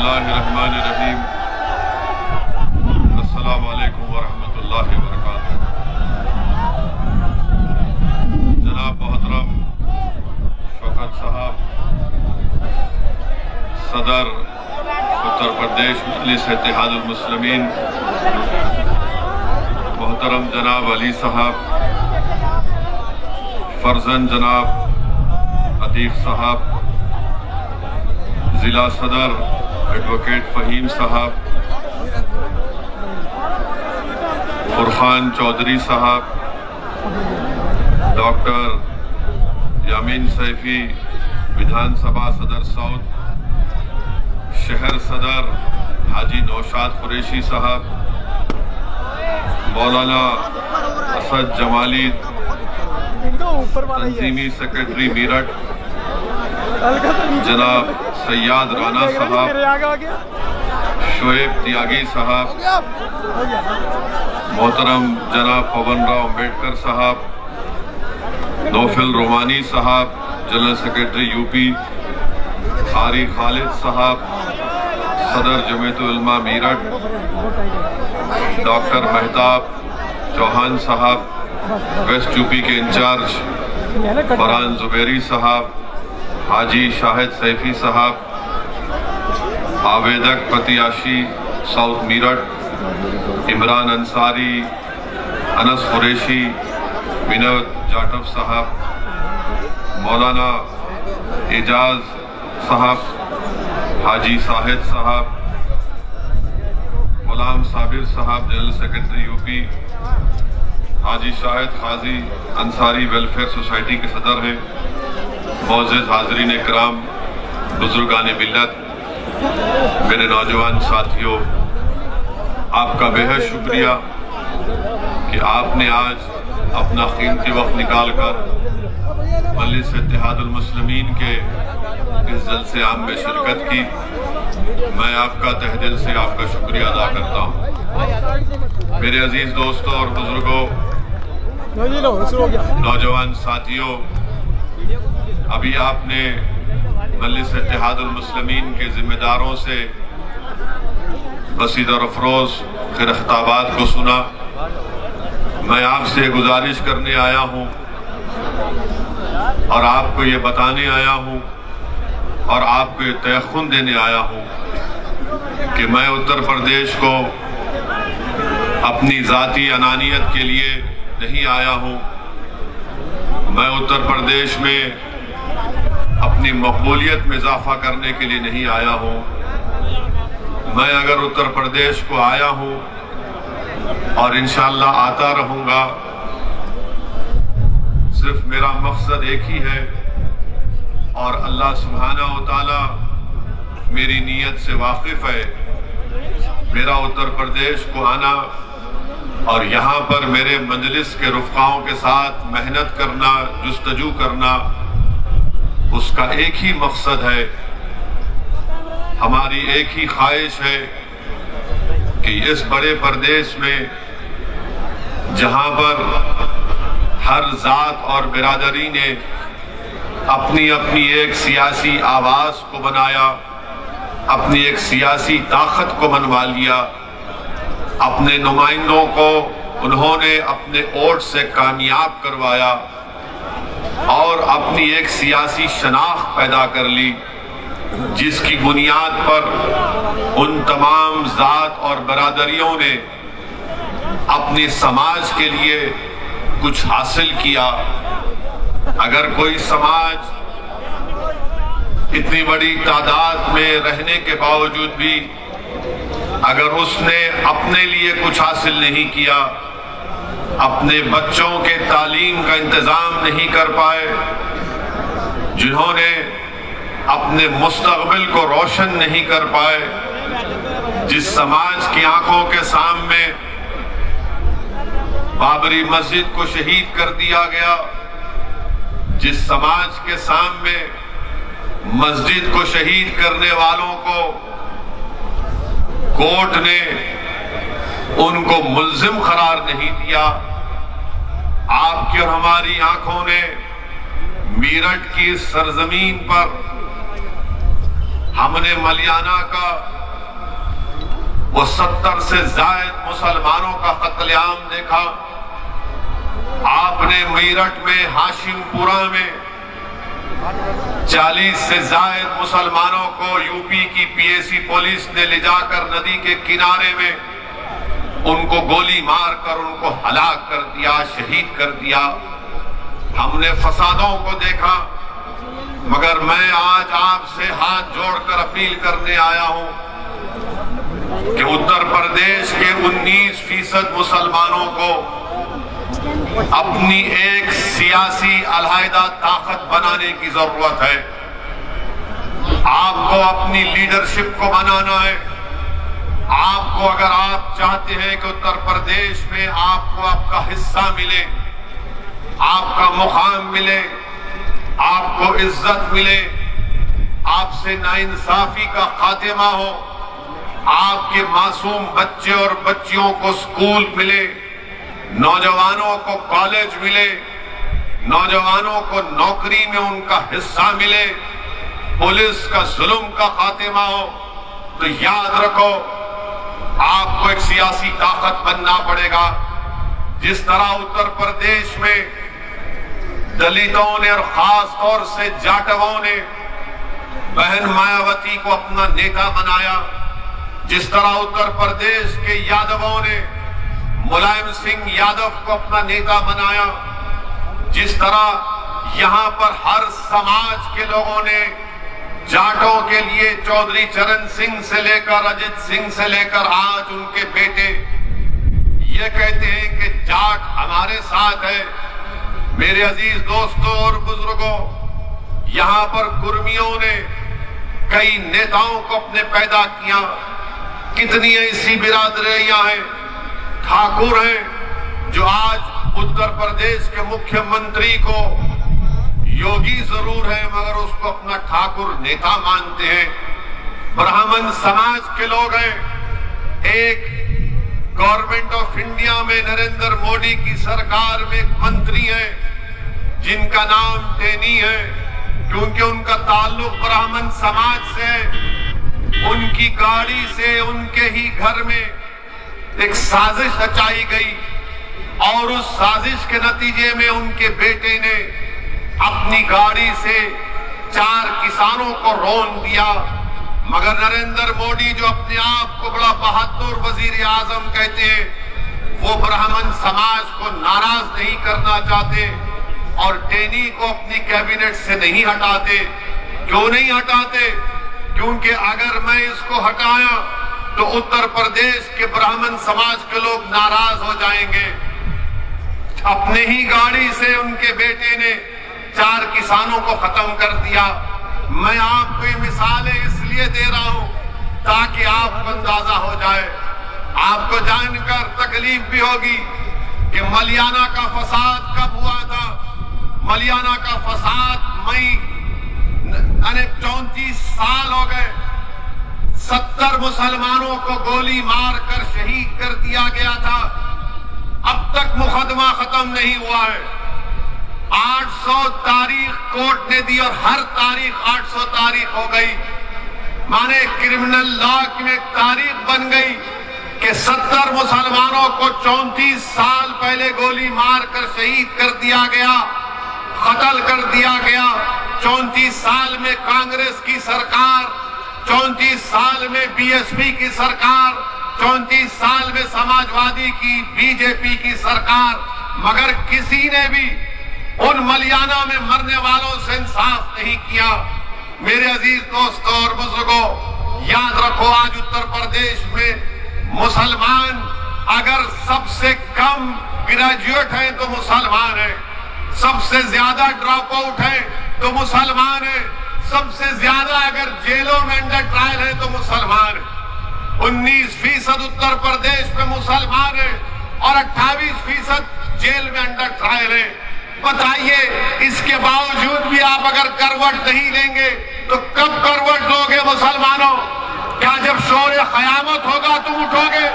बिस्मिल्लाहिर्रहमानिर्रहीम। अस्सलामु अलैकुम वरहमतुल्लाहि वबरकातुहू। जनाब मोहतरम शौकत साहब, सदर उत्तर प्रदेश मजलिस इत्तेहादुल मुस्लिमीन, मोहतरम जनाब अली साहब, फर्जन जनाब अतीक साहब, जिला सदर एडवोकेट फ़हीम साहब, फुरखान चौधरी साहब, डॉक्टर यामीन सैफी विधानसभा सदर साउथ, शहर सदर हाजी नौशाद कुरैशी साहब, मौलाना असद जमाली तंजीमी सेक्रेटरी मीरठ, जनाब सैयद राना साहब, शोएब त्यागी साहब, मोहतरम जनाब पवन राव अम्बेडकर साहब, नौफिल रोमानी साहब जनरल सेक्रेटरी यूपी, कारी खालिद साहब सदर जमीयतुल उलमा मीरठ, डॉक्टर मेहताब चौहान साहब वेस्ट यूपी के इंचार्ज, फरहान जुबैरी साहब, हाजी शाहिद सैफी साहब, आवेदक प्रत्याशी साउथ मीरठ, इमरान अंसारी, अनस कुरैशी, विनोद जाटव साहब, मौलाना एजाज साहब, हाजी साहिद साहब, गुलाम साबिर साहब जनरल सेक्रेटरी यूपी, हाजी शाहिद खाजी अंसारी वेलफेयर सोसाइटी के सदर हैं, मौजूद हाज़रीन इकराम, बुजुर्गान मिल्लत, मेरे नौजवान साथियों, आपका बेहद शुक्रिया कि आपने आज अपना कीमती वक्त निकालकर मजलिस इत्तेहादुल मुस्लिमीन के इस जलसे आम में शिरकत की। मैं आपका तहे दिल से आपका शुक्रिया अदा करता हूँ। मेरे अजीज दोस्तों और बुजुर्गों, नौजवान साथियों, अभी आपने मजलिस इत्तेहादुल मुस्लिमीन के जिम्मेदारों से बसीद और अफरोज के खिताबात को सुना। मैं आपसे गुजारिश करने आया हूँ और आपको ये बताने आया हूँ और आपको ये तयख्खुन देने आया हूँ कि मैं उत्तर प्रदेश को अपनी ज़ाती अनानियत के लिए नहीं आया हूँ। मैं उत्तर प्रदेश में अपनी मकबूलियत में इजाफा करने के लिए नहीं आया हूँ। मैं अगर उत्तर प्रदेश को आया हूँ और इंशाअल्लाह आता रहूँगा, सिर्फ मेरा मकसद एक ही है और अल्लाह सुब्हानहू व तआला मेरी नीयत से वाकिफ है। मेरा उत्तर प्रदेश को आना और यहाँ पर मेरे मजलिस के रुफ़क़ाओं के साथ मेहनत करना, जुस्तजू करना, उसका एक ही मकसद है, हमारी एक ही ख्वाहिश है कि इस बड़े प्रदेश में जहाँ पर हर जात और बिरादरी ने अपनी अपनी एक सियासी आवाज़ को बनाया, अपनी एक सियासी ताकत को मनवा लिया, अपने नुमाइंदों को उन्होंने अपने वोट से कामयाब करवाया और अपनी एक सियासी शनाख्त पैदा कर ली, जिसकी बुनियाद पर उन तमाम जात और बरादरियों ने अपने समाज के लिए कुछ हासिल किया। अगर कोई समाज इतनी बड़ी तादाद में रहने के बावजूद भी अगर उसने अपने लिए कुछ हासिल नहीं किया, अपने बच्चों के तालीम का इंतजाम नहीं कर पाए, जिन्होंने अपने मुस्तकबिल को रोशन नहीं कर पाए, जिस समाज की आंखों के सामने बाबरी मस्जिद को शहीद कर दिया गया, जिस समाज के सामने मस्जिद को शहीद करने वालों को कोर्ट ने उनको मुल्जिम करार नहीं दिया, आपकी और हमारी आंखों ने मीरठ की सरजमीन पर हमने मलियाना का वो 70 से जायद मुसलमानों का कत्लेआम देखा। आपने मेरठ में हाशिमपुरा में 40 से जायद मुसलमानों को यूपी की पीएसी पुलिस ने ले जाकर नदी के किनारे में उनको गोली मारकर उनको हलाक कर दिया, शहीद कर दिया। हमने फसादों को देखा, मगर मैं आज आपसे हाथ जोड़कर अपील करने आया हूं कि उत्तर प्रदेश के 19% मुसलमानों को अपनी एक सियासी अलहायदा ताकत बनाने की जरूरत है। आपको अपनी लीडरशिप को बनाना है। आपको, अगर आप चाहते हैं कि उत्तर प्रदेश में आपको आपका हिस्सा मिले, आपका मुकाम मिले, आपको इज्जत मिले, आपसे नाइंसाफी का खात्मा हो, आपके मासूम बच्चे और बच्चियों को स्कूल मिले, नौजवानों को कॉलेज मिले, नौजवानों को नौकरी में उनका हिस्सा मिले, पुलिस का जुल्म का खात्मा हो, तो याद रखो आपको एक सियासी ताकत बनना पड़ेगा। जिस तरह उत्तर प्रदेश में दलितों ने और खास तौर से जाटवों ने बहन मायावती को अपना नेता बनाया, जिस तरह उत्तर प्रदेश के यादवों ने मुलायम सिंह यादव को अपना नेता बनाया, जिस तरह यहां पर हर समाज के लोगों ने जाटों के लिए चौधरी चरण सिंह से लेकर अजित सिंह से लेकर आज उनके बेटे ये कहते हैं कि जाट हमारे साथ है। मेरे अजीज दोस्तों और बुजुर्गों, यहां पर कुर्मियों ने कई नेताओं को अपने पैदा किया। कितनी ऐसी बिरादरियां हैं, ठाकुर हैं, जो आज उत्तर प्रदेश के मुख्यमंत्री को योगी जरूर है मगर उसको अपना ठाकुर नेता मानते हैं। ब्राह्मण समाज के लोग हैं। एक गवर्नमेंट ऑफ इंडिया में नरेंद्र मोदी की सरकार में एक मंत्री है जिनका नाम टेनी है, क्योंकि उनका ताल्लुक ब्राह्मण समाज से है। उनकी गाड़ी से उनके ही घर में एक साजिश रचाई गई और उस साजिश के नतीजे में उनके बेटे ने अपनी गाड़ी से 4 किसानों को रौंद दिया। मगर नरेंद्र मोदी, जो अपने आप को बड़ा बहादुर वजीर आजम कहते हैं, वो ब्राह्मण समाज को नाराज नहीं करना चाहते और टेनी को अपनी कैबिनेट से नहीं हटाते। क्यों नहीं हटाते? क्योंकि अगर मैं इसको हटाया तो उत्तर प्रदेश के ब्राह्मण समाज के लोग नाराज हो जाएंगे। अपने ही गाड़ी से उनके बेटे ने 4 किसानों को खत्म कर दिया। मैं आपको ये मिसालें इसलिए दे रहा हूं ताकि आपको अंदाजा हो जाए। आपको जानकर तकलीफ भी होगी कि मलियाना का फसाद कब हुआ था। मलियाना का फसाद मई 34 साल हो गए। 70 मुसलमानों को गोली मारकर शहीद कर दिया गया था। अब तक मुकदमा खत्म नहीं हुआ है। 800 तारीख कोर्ट ने दी और हर तारीख 800 तारीख हो गई। माने क्रिमिनल लॉ में एक तारीख बन गई कि 70 मुसलमानों को 34 साल पहले गोली मारकर शहीद कर दिया गया, कत्ल कर दिया गया। 34 साल में कांग्रेस की सरकार, 34 साल में बीएसपी की सरकार, 34 साल में समाजवादी की, बीजेपी की सरकार, मगर किसी ने भी उन मलियाना में मरने वालों से इंसाफ नहीं किया। मेरे अजीज दोस्तों और बुजुर्गों, याद रखो आज उत्तर प्रदेश में मुसलमान अगर सबसे कम ग्रेजुएट हैं तो मुसलमान है, सबसे ज्यादा ड्रॉप आउट है तो मुसलमान है, सबसे ज्यादा अगर जेलों में अंडर ट्रायल है तो मुसलमान है। 19% उत्तर प्रदेश में मुसलमान है और 28% जेल में अंडर ट्रायल है। बताइए, इसके बावजूद भी आप अगर करवट नहीं लेंगे तो कब करवट लोगे मुसलमानों? क्या जब शोर क़यामत होगा तुम उठोगे?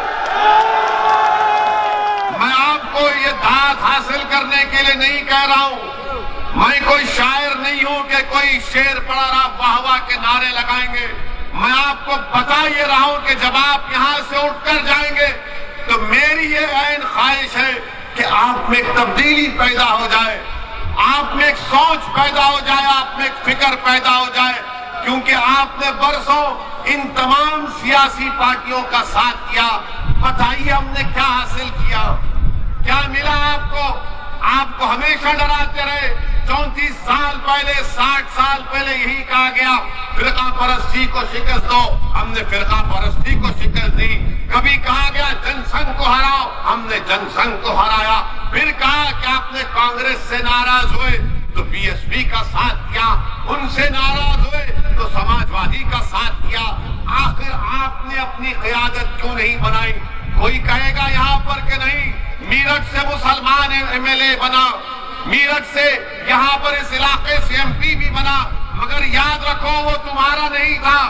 मैं आपको ये दाद हासिल करने के लिए नहीं कह रहा हूं। मैं कोई शायर नहीं हूं कि कोई शेर पड़ा रहा वाह वाह के नारे लगाएंगे। मैं आपको बता ये रहा हूं कि जब आप यहां से उठकर जाएंगे तो मेरी ये ऐन ख्वाहिश है कि आप में एक तब्दीली पैदा हो जाए, आप में एक सोच पैदा हो जाए, आप में एक फिक्र पैदा हो जाए। क्योंकि आपने बरसों इन तमाम सियासी पार्टियों का साथ किया। बताइए हमने क्या हासिल किया, क्या मिला आपको? आपको हमेशा डराते रहे। 34 साल पहले, 60 साल पहले यही कहा गया फिरका परस्ती को शिकस्त दो, हमने फिरका परस्ती को शिकस्त दी। कभी कहा गया जनसंघ को हराओ, हमने जनसंघ को हराया। फिर कहा कि आपने कांग्रेस से नाराज हुए तो बीएसपी का साथ किया, उनसे नाराज हुए तो समाजवादी का साथ किया। आखिर आपने अपनी क़यादत क्यों नहीं बनाई? कोई कहेगा यहाँ पर कि नहीं, मीरठ से मुसलमान एमएलए बना, मीरठ से यहाँ पर इस इलाके से एमपी भी बना, मगर याद रखो वो तुम्हारा नहीं था।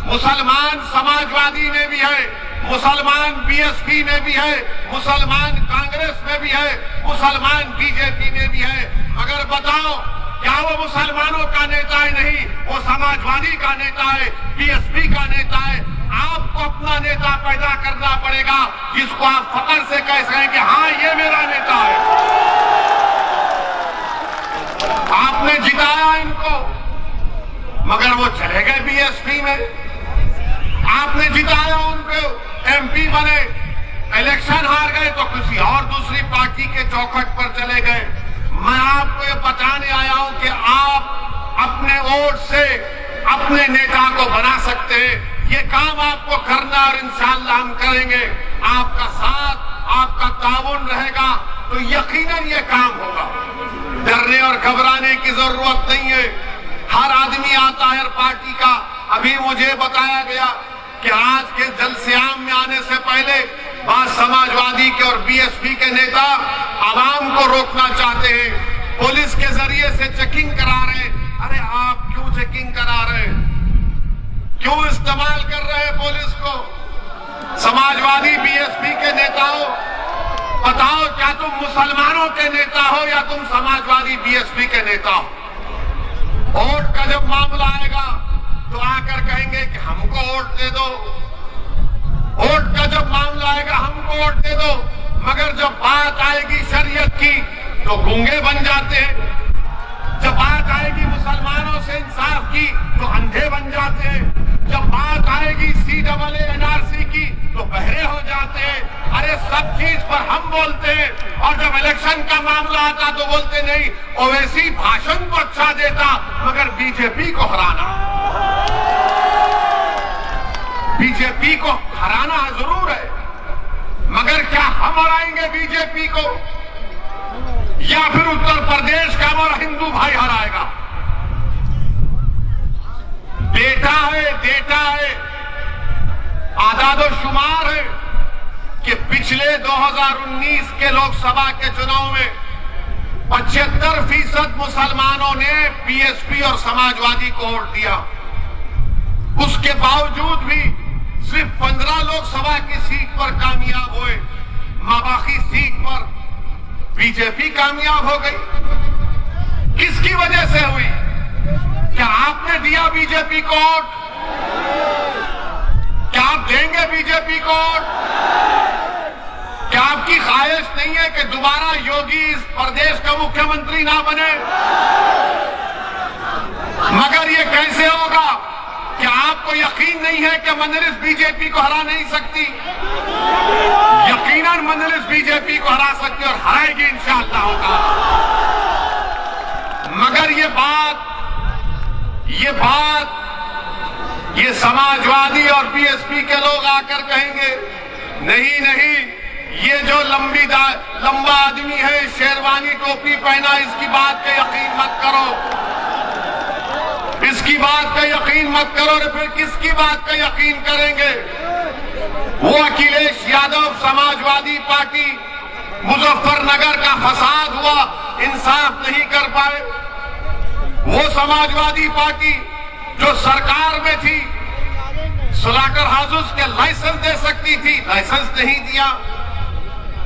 मुसलमान समाजवादी में भी है, मुसलमान बीएसपी में भी है, मुसलमान कांग्रेस में भी है, मुसलमान बीजेपी में भी है। मगर बताओ क्या वो मुसलमानों का नेता है? नहीं, वो समाजवादी का नेता है, बीएसपी का नेता है। आपको अपना नेता पैदा करना पड़ेगा जिसको आप फख्र से कह सकें कि हाँ ये मेरा नेता है। आपने जिताया इनको मगर वो चले गए बीएसपी में। आपने जिताया उनको, एमपी बने, इलेक्शन हार गए तो किसी और दूसरी पार्टी के चौखट पर चले गए। मैं आपको ये बताने आया हूं कि आप अपने वोट से अपने नेता को बना सकते हैं। ये काम आपको करना और इंशाअल्लाह हम करेंगे। आपका साथ, आपका ताउन रहेगा तो यकीनन ये काम होगा। डरने और घबराने की जरूरत नहीं है। हर आदमी आता है हर पार्टी का। अभी मुझे बताया गया कि आज के जलसियाम में आने से पहले बाद समाजवादी के और बीएसपी के नेता आवाम को रोकना चाहते हैं, पुलिस के जरिए से चेकिंग करा रहे हैं। अरे आप क्यों चेकिंग करा रहे हैं? क्यों इस्तेमाल कर रहे हैं पुलिस को? समाजवादी बीएसपी के नेता हो, बताओ क्या तुम मुसलमानों के नेता हो या तुम समाजवादी बीएसपी के नेता हो? वोट का जब मामला आएगा तो आकर कहेंगे कि हमको वोट दे दो। वोट का जब मामला आएगा हमको वोट दे दो, मगर जब बात आएगी शरीयत की तो गूंगे बन जाते हैं। जब बात आएगी मुसलमानों से इंसाफ की तो अंधे बन जाते हैं। जब बात आएगी CAA NRC की तो बहरे हो जाते हैं। अरे सब चीज पर हम बोलते हैं और जब इलेक्शन का मामला आता तो बोलते नहीं। ओवैसी भाषण तो अच्छा देता मगर बीजेपी को हराना, बीजेपी को हराना जरूर है, मगर क्या हम हराएंगे बीजेपी को या फिर उत्तर प्रदेश का हमारा हिंदू भाई हराएगा? डेटा है, आदादोशुमार है कि पिछले 2019 के लोकसभा के चुनाव में 75% मुसलमानों ने बीएसपी और समाजवादी को वोट दिया। उसके बावजूद भी सिर्फ 15 लोकसभा की सीट पर कामयाब हुए, बाकी सीट पर बीजेपी कामयाब हो गई। किसकी वजह से हुई? क्या आपने दिया बीजेपी को वोट? क्या आप देंगे बीजेपी को वोट? क्या आपकी ख्वाहिश नहीं है कि दोबारा योगी इस प्रदेश का मुख्यमंत्री ना बने? मगर ये कैसे होगा? क्या आपको यकीन नहीं है कि मजलिस बीजेपी को हरा नहीं सकती? यकीनन मजलिस बीजेपी को हरा सकती और हराएगी इंशाअल्लाह होगा। मगर ये समाजवादी और बीएसपी के लोग आकर कहेंगे नहीं, ये जो लंबा आदमी है, शेरवानी टोपी पहना, इसकी बात पे यकीन मत करो, इसकी बात पे यकीन मत करो। और फिर किसकी बात पे यकीन करेंगे? वो अखिलेश यादव समाजवादी पार्टी, मुजफ्फरनगर का फसाद हुआ, इंसाफ नहीं कर पाए। वो समाजवादी पार्टी जो सरकार में थी, स्लॉटर हाउसेस के लाइसेंस दे सकती थी, लाइसेंस नहीं दिया।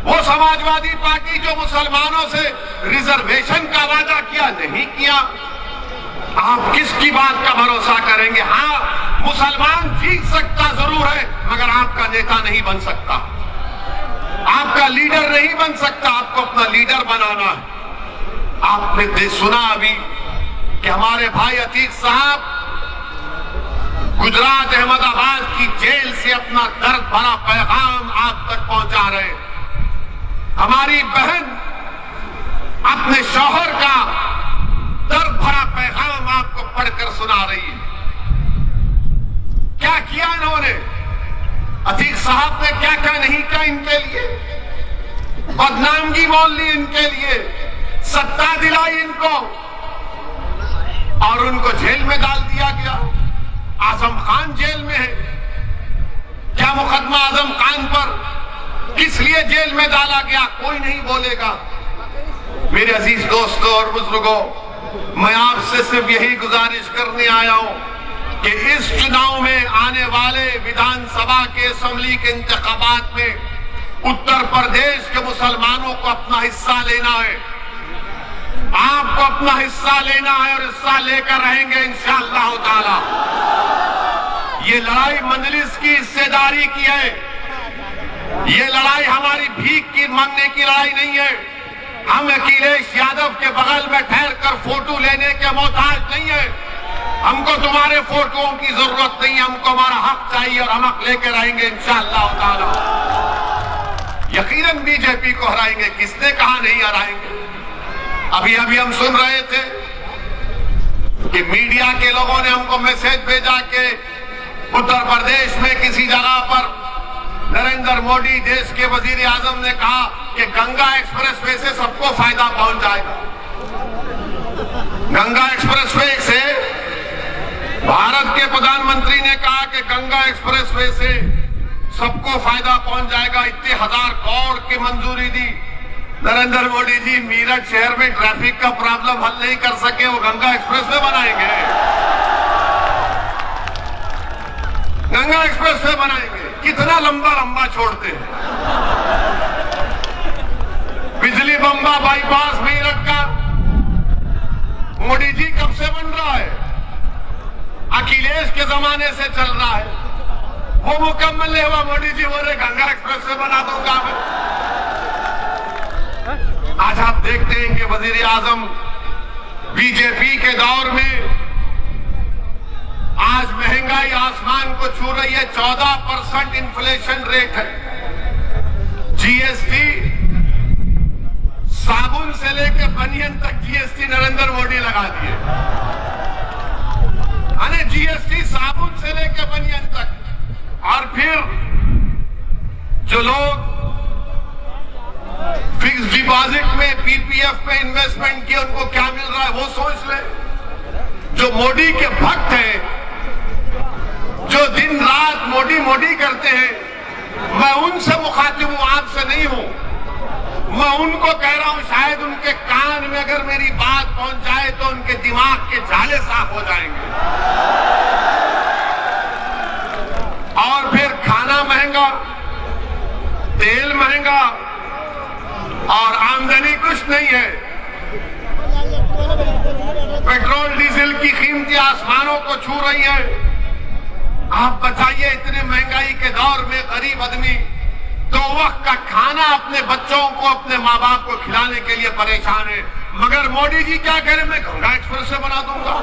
वो समाजवादी पार्टी जो मुसलमानों से रिजर्वेशन का वादा किया, नहीं किया। उसकी बात का भरोसा करेंगे। हाँ, मुसलमान जीत सकता जरूर है, मगर आपका नेता नहीं बन सकता, आपका लीडर नहीं बन सकता। आपको अपना लीडर बनाना है। आपने सुना अभी कि हमारे भाई अतीक साहब गुजरात अहमदाबाद की जेल से अपना दर्द भरा पैगाम आप तक पहुंचा रहे हैं। हमारी बहन अपने शौहर का दर्द भरा पैगाम आपको पढ़कर सुना रही है। क्या किया इन्होंने? अतीक साहब ने क्या क्या नहीं किया इनके लिए? बदनामगी मोल ली इनके लिए, सत्ता दिलाई इनको और उनको जेल में डाल दिया गया। आजम खान जेल में है। क्या मुकदमा आजम खान पर किस लिए जेल में डाला गया? कोई नहीं बोलेगा। मेरे अजीज दोस्तों और बुजुर्गों, मैं आपसे सिर्फ यही गुजारिश करने आया हूं कि इस चुनाव में आने वाले विधानसभा के असेंबली के इंतखाबात में उत्तर प्रदेश के मुसलमानों को अपना हिस्सा लेना है। आपको अपना हिस्सा लेना है और हिस्सा लेकर रहेंगे इंशाअल्लाह ताला। ये लड़ाई मजलिस की हिस्सेदारी की है। ये लड़ाई हमारी भीख की मांगने की लड़ाई नहीं है। हम अखिलेश यादव के बगल में ठहर कर फोटो लेने के मोहताज नहीं है। हमको तुम्हारे फोटोओं की जरूरत नहीं है। हमको हमारा हक चाहिए और हम हक लेकर आएंगे इंशाअल्लाह ताला। यकीनन बीजेपी को हराएंगे। किसने कहा नहीं हराएंगे? अभी हम सुन रहे थे कि मीडिया के लोगों ने हमको मैसेज भेजा कि उत्तर प्रदेश में किसी जगह पर नरेंद्र मोदी देश के वजीर आजम ने कहा कि गंगा एक्सप्रेसवे से सबको फायदा पहुंच जाएगा। गंगा एक्सप्रेसवे से भारत के प्रधानमंत्री ने कहा कि गंगा एक्सप्रेसवे से सबको फायदा पहुंच जाएगा। इतने 1000 करोड़ की मंजूरी दी। नरेंद्र मोदी जी मीरठ शहर में ट्रैफिक का प्रॉब्लम हल नहीं कर सके, वो गंगा एक्सप्रेसवे बनाएंगे। गंगा एक्सप्रेसवे बनाएंगे। कितना लंबा लंबा छोड़ते हैं। बिजली बम्बा बाईपास मीरठ का मोदी जी कब से बन रहा है? अखिलेश के जमाने से चल रहा है। वो मुकम्मल नहीं हुआ। मोदी जी बोले गंगा एक्सप्रेसवे बना दूंगा मैं। आज आप देखते हैं कि वजीर आजम बीजेपी के दौर में आज महंगाई आसमान को छू रही है। 14% इन्फ्लेशन रेट है। जीएसटी साबुन से लेकर बनियन तक जीएसटी नरेंद्र मोदी लगा दिए। अरे जीएसटी साबुन से लेकर बनियन तक। और फिर जो लोग फिक्स डिपॉजिट में पीपीएफ में इन्वेस्टमेंट किए उनको क्या मिल रहा है वो सोच ले। जो मोदी के भक्त हैं, जो दिन रात मोदी मोदी करते हैं, मैं उनसे मुखातिब हूं, आपसे नहीं हूं। मैं उनको कह रहा हूं, शायद उनके कान में अगर मेरी बात पहुंच जाए तो उनके दिमाग के जाले साफ हो जाएंगे। और फिर खाना महंगा, तेल महंगा और आमदनी कुछ नहीं है। पेट्रोल डीजल की कीमतें आसमानों को छू रही है। आप बताइए, इतने महंगाई के दौर में गरीब आदमी 2 वक्त का खाना अपने बच्चों को, अपने माँ बाप को खिलाने के लिए परेशान है। मगर मोदी जी क्या कह रहे? मैं गंगा एक्सप्रेस से बना दूंगा,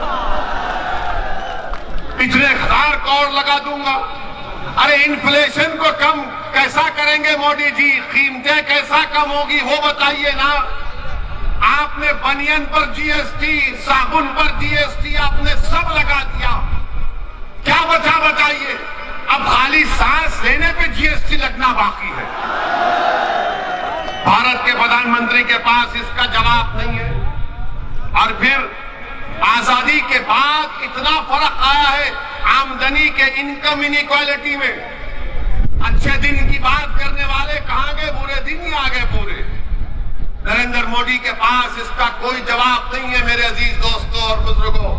इतने 1000 करोड़ लगा दूंगा। अरे इन्फ्लेशन को कम कैसा करेंगे मोदी जी? कीमतें कैसा कम होगी वो बताइए ना। आपने बनियन पर जीएसटी, साबुन पर जीएसटी आपने सब लगा दिया। क्या बचा बताइए? अब खाली सांस लेने पे जीएसटी लगना बाकी है। भारत के प्रधानमंत्री के पास इसका जवाब नहीं है। और फिर आजादी के बाद इतना फर्क आया है आमदनी के, इनकम इनइक्वालिटी में। अच्छे दिन की बात करने वाले कहां गए? बुरे दिन ही आ गए पूरे। नरेंद्र मोदी के पास इसका कोई जवाब नहीं है मेरे अजीज दोस्तों और बुजुर्गों।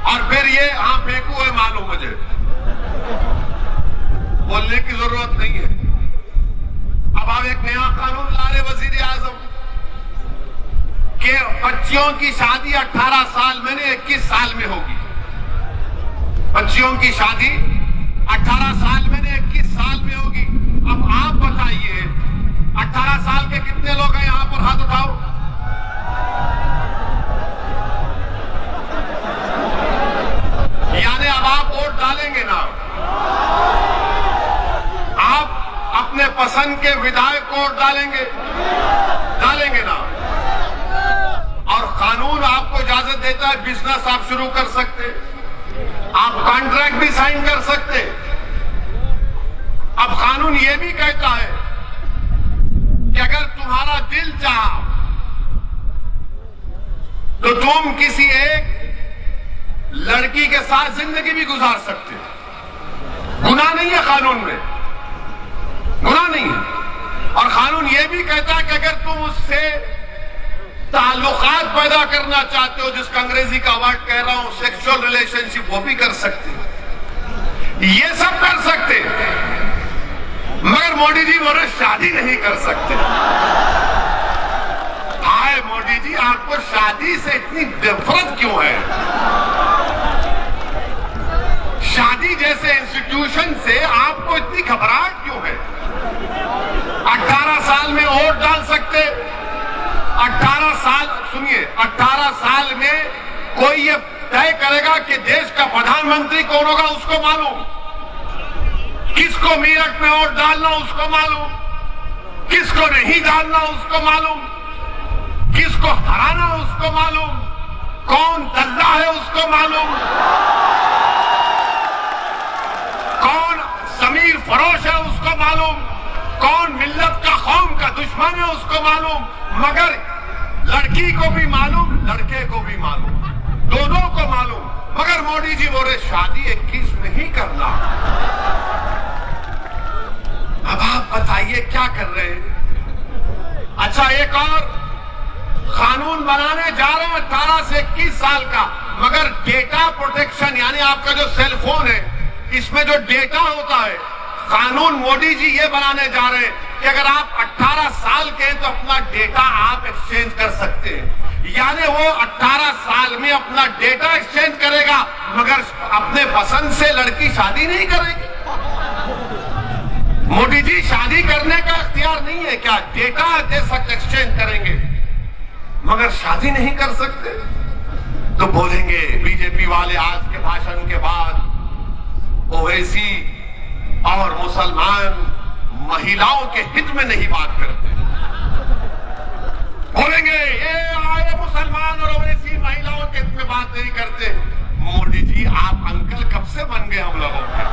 और फिर ये फेंकू है, मालूम मुझे, बोलने की जरूरत नहीं है। अब आप एक नया कानून ला रहे वजीर आजम कि बच्चियों की शादी 18 साल में नहीं 21 साल में होगी। बच्चियों की शादी 18 साल में नहीं 21 साल में होगी। अब आप बताइए 18 साल के कितने लोग हैं यहां पर, हाथ उठाओ। यानी अब आप वोट डालेंगे ना, आप अपने पसंद के विधायक को वोट डालेंगे ना। और कानून आपको इजाजत देता है बिजनेस आप शुरू कर सकते, आप कॉन्ट्रैक्ट भी साइन कर सकते। अब कानून यह भी कहता है कि अगर तुम्हारा दिल चाहा तो तुम किसी एक लड़की के साथ जिंदगी भी गुजार सकते हो। गुनाह नहीं है कानून में, गुनाह नहीं है। और कानून यह भी कहता है कि अगर तुम उससे ताल्लुकात पैदा करना चाहते हो, जिसका अंग्रेजी का वर्ड कह रहा हूं सेक्सुअल रिलेशनशिप, वो भी कर सकते हो। ये सब कर सकते, मगर मोदी जी बोले शादी नहीं कर सकते। हाय मोदी जी, आपको शादी से इतनी नफरत क्यों है? शादी जैसे इंस्टीट्यूशन से आपको इतनी घबराहट क्यों है? 18 साल में वोट डाल सकते, 18 साल, सुनिए, 18 साल में कोई ये तय करेगा कि देश का प्रधानमंत्री कौन होगा उसको मालूम, किसको मेरठ में वोट डालना उसको मालूम, किसको नहीं डालना उसको मालूम, किसको हराना उसको मालूम, कौन दल्ला है उसको मालूम, कौन समीर फरोश है उसको मालूम, कौन मिल्लत का कौम का दुश्मन है उसको मालूम। मगर लड़की को भी मालूम, लड़के को भी मालूम, दोनों को मालूम। मगर मोदी जी बोले शादी 21 में ही करना। अब आप बताइए क्या कर रहे हैं? अच्छा, एक और कानून बनाने जा रहे हैं 18 से 21 साल का, मगर डेटा प्रोटेक्शन यानी आपका जो सेल फोन है इसमें जो डेटा होता है, कानून मोदी जी ये बनाने जा रहे हैं कि अगर आप 18 साल के हैं तो अपना डेटा आप एक्सचेंज कर सकते हैं। यानी वो 18 साल में अपना डेटा एक्सचेंज करेगा, मगर अपने पसंद से लड़की शादी नहीं करेगी। मोदी जी शादी करने का इख्तियार नहीं है क्या? डेटा दे सकते, एक्सचेंज करेंगे, मगर शादी नहीं कर सकते। तो बोलेंगे बीजेपी वाले आज के भाषण के बाद ओवैसी और मुसलमान महिलाओं के हित में नहीं बात करते। बोलेंगे ये आए मुसलमान और ओवैसी महिलाओं के हित में बात नहीं करते। मोदी जी आप अंकल कब से बन गए हम लोगों के?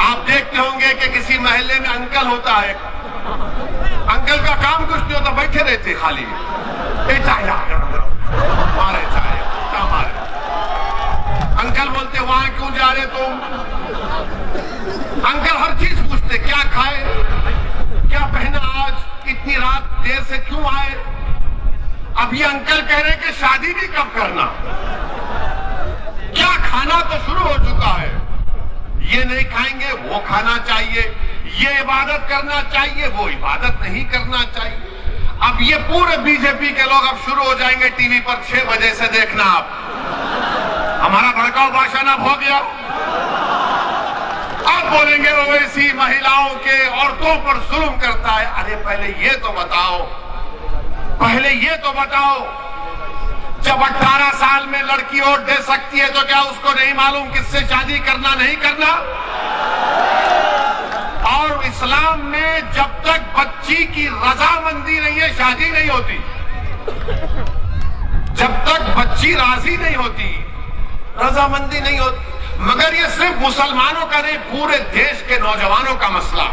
आप देखते होंगे कि किसी महल्ले में अंकल होता है, अंकल का काम कुछ नहीं होता, बैठे रहते खाली, चाय मारे चाय क्या मारे। अंकल बोलते वहां क्यों जा रहे तुम? अंकल हर चीज पूछते, क्या खाए, क्या पहना आज, इतनी रात देर से क्यों आए। अब ये अंकल कह रहे कि शादी भी कब करना, क्या खाना तो शुरू हो चुका है, ये नहीं खाएंगे वो खाना चाहिए, ये इबादत करना चाहिए वो इबादत नहीं करना चाहिए। अब ये पूरे बीजेपी के लोग अब शुरू हो जाएंगे टीवी पर 6 बजे से देखना आप, हमारा भड़काऊ भाषण अब हो गया। अब बोलेंगे ओवैसी महिलाओं के औरतों पर जुल्म करता है। अरे पहले ये तो बताओ, जब 18 साल में लड़की वोट दे सकती है तो क्या उसको नहीं मालूम किससे शादी करना नहीं करना? और इस्लाम में जब तक बच्ची की रजामंदी नहीं है शादी नहीं होती, जब तक बच्ची राजी नहीं होती रजामंदी नहीं होती। मगर ये सिर्फ मुसलमानों का नहीं, पूरे देश के नौजवानों का मसला।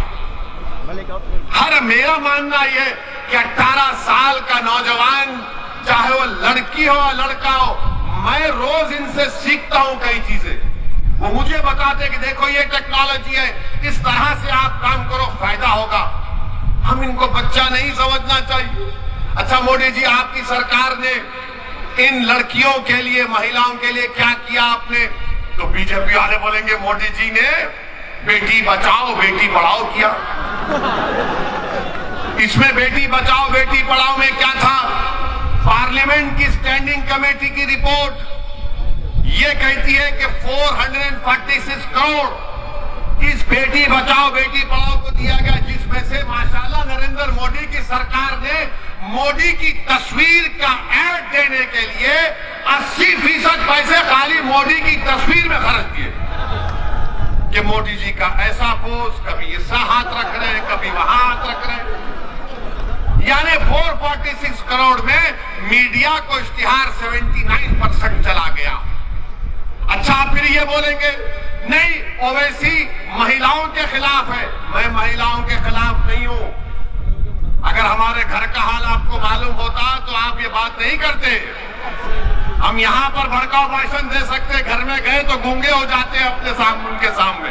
मेरा मानना यह कि 18 साल का नौजवान, चाहे वो लड़की हो या लड़का हो, मैं रोज इनसे सीखता हूं कई चीजें। वो मुझे बताते कि देखो ये टेक्नोलॉजी है, इस तरह से आप काम करो फायदा होगा। हम इनको बच्चा नहीं समझना चाहिए। अच्छा मोदी जी, आपकी सरकार ने इन लड़कियों के लिए, महिलाओं के लिए क्या किया आपने? तो बीजेपी वाले बोलेंगे मोदी जी ने बेटी बचाओ बेटी पढ़ाओ किया। इसमें बेटी बचाओ बेटी पढ़ाओ में क्या था? पार्लियामेंट की स्टैंडिंग कमेटी की रिपोर्ट ये कहती है कि 446 करोड़ इस बेटी बचाओ बेटी पढ़ाओ को दिया गया, जिसमें से माशाल्लाह नरेंद्र मोदी की सरकार ने मोदी की तस्वीर का ऐड देने के लिए 80% पैसे खाली मोदी की तस्वीर में खर्च किए कि मोदी जी का ऐसा पोस्ट, कभी ऐसा हाथ रख रहे हैं, कभी वहां हाथ रख रहे हैं। यानी 446 करोड़ में मीडिया को इश्तिहार 79% चला गया। अच्छा, फिर ये बोलेंगे नहीं ओवैसी महिलाओं के खिलाफ है। मैं महिलाओं के खिलाफ नहीं हूं। अगर हमारे घर का हाल आपको मालूम होता तो आप ये बात नहीं करते। हम यहां पर भड़काऊ भाषण दे सकते, घर में गए तो गूंगे हो जाते अपने सामने, उनके सामने।